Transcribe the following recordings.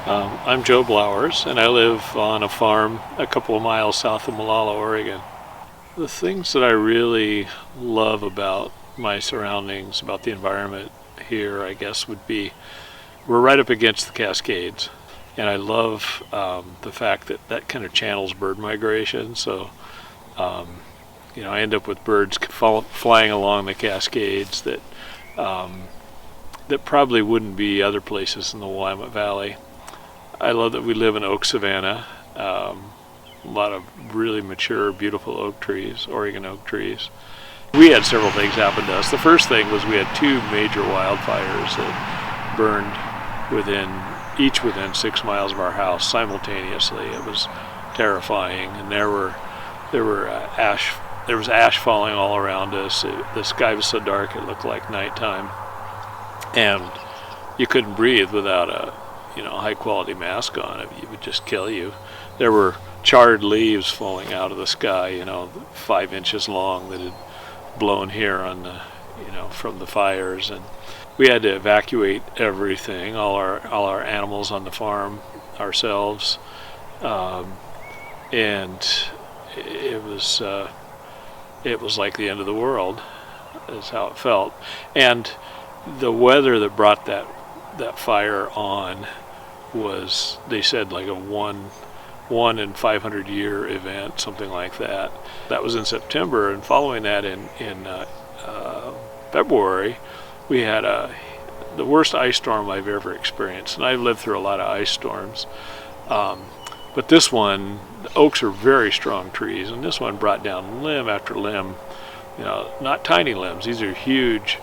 I'm Joe Blowers, and I live on a farm a couple of miles south of Mollala, Oregon. The things that I really love about my surroundings, about the environment here, I guess, would be we're right up against the Cascades, and I love the fact that that kind of channels bird migration. So, I end up with birds flying along the Cascades um, that probably wouldn't be other places in the Willamette Valley. I love that we live in oak savanna. A lot of really mature, beautiful oak trees, Oregon oak trees. We had several things happen to us. The first thing was we had two major wildfires that burned each within 6 miles of our house simultaneously. It was terrifying, and there was ash falling all around us. The sky was so dark it looked like nighttime, and you couldn't breathe without a high quality mask on. It would just kill you. There were charred leaves falling out of the sky, 5 inches long, that had blown here from the fires, and we had to evacuate everything, all our animals on the farm, ourselves, and it was like the end of the world, is how it felt. And the weather that brought that fire on was, they said, like a one in 500 year event, something like that. That was in September, and following that in February, we had the worst ice storm I've ever experienced, and I've lived through a lot of ice storms. But this one, the oaks are very strong trees, and this one brought down limb after limb. Not tiny limbs. These are huge,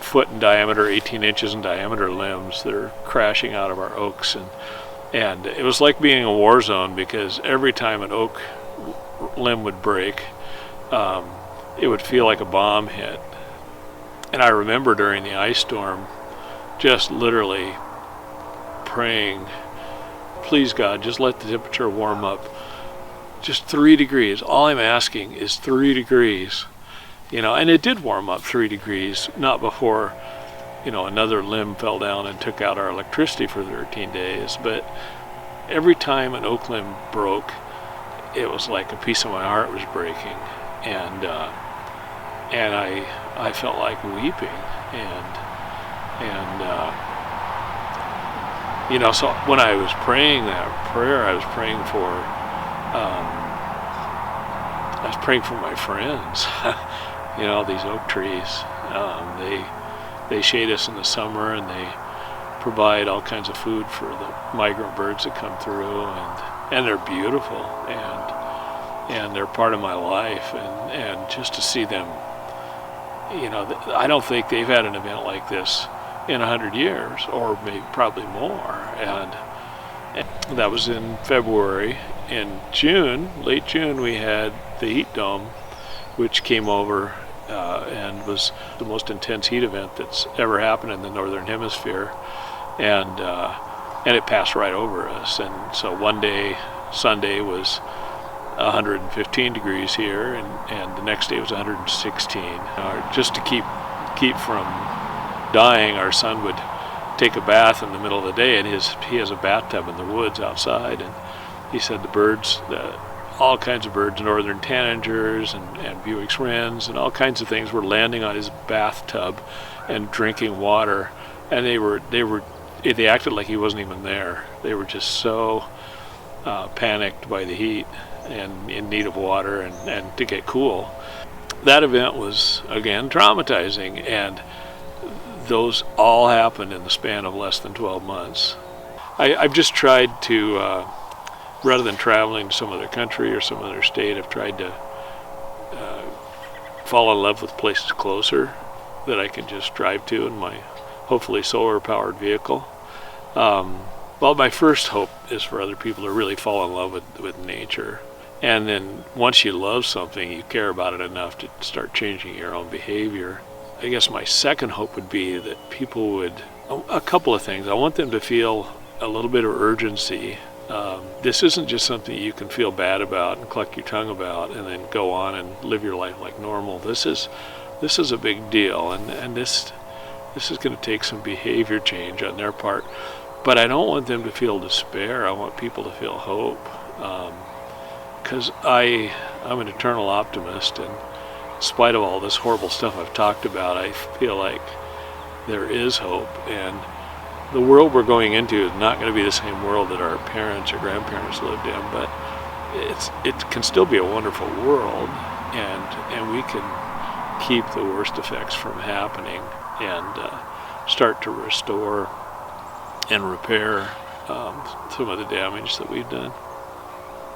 foot in diameter, 18 inches in diameter limbs that are crashing out of our oaks, and it was like being in a war zone, because every time an oak limb would break, it would feel like a bomb hit. And I remember during the ice storm just literally praying, please God, just let the temperature warm up just 3 degrees. All I'm asking is 3 degrees. And it did warm up 3 degrees, not before, another limb fell down and took out our electricity for 13 days. But every time an oak limb broke, it was like a piece of my heart was breaking. And I felt like weeping. So when I was praying that prayer, I was praying for my friends. These oak trees, they shade us in the summer, and they provide all kinds of food for the migrant birds that come through, and they're beautiful, and they're part of my life, and just to see them, I don't think they've had an event like this in 100 years, or maybe probably more, and that was in February. In late June, we had the heat dome, which came over and was the most intense heat event that's ever happened in the northern hemisphere, and it passed right over us. And so one day, Sunday, was 115 degrees here, and the next day was 116. Just to keep from dying, our son would take a bath in the middle of the day, and he has a bathtub in the woods outside, and he said the birds, all kinds of birds, northern tanagers and Buick's wrens and all kinds of things, were landing on his bathtub and drinking water, and they acted like he wasn't even there. They were just so panicked by the heat and in need of water and to get cool. That event was, again, traumatizing, and those all happened in the span of less than 12 months. I've just tried to, rather than traveling to some other country or some other state, I've tried to fall in love with places closer that I can just drive to in my hopefully solar-powered vehicle. Well, my first hope is for other people to really fall in love with nature. And then once you love something, you care about it enough to start changing your own behavior. I guess my second hope would be that people would, a couple of things. I want them to feel a little bit of urgency. This isn't just something you can feel bad about and cluck your tongue about and then go on and live your life like normal. This is a big deal, and this is going to take some behavior change on their part. But I don't want them to feel despair. I want people to feel hope. Because I'm an eternal optimist, and in spite of all this horrible stuff I've talked about, I feel like there is hope, and the world we're going into is not going to be the same world that our parents or grandparents lived in, but it can still be a wonderful world, and we can keep the worst effects from happening and start to restore and repair some of the damage that we've done.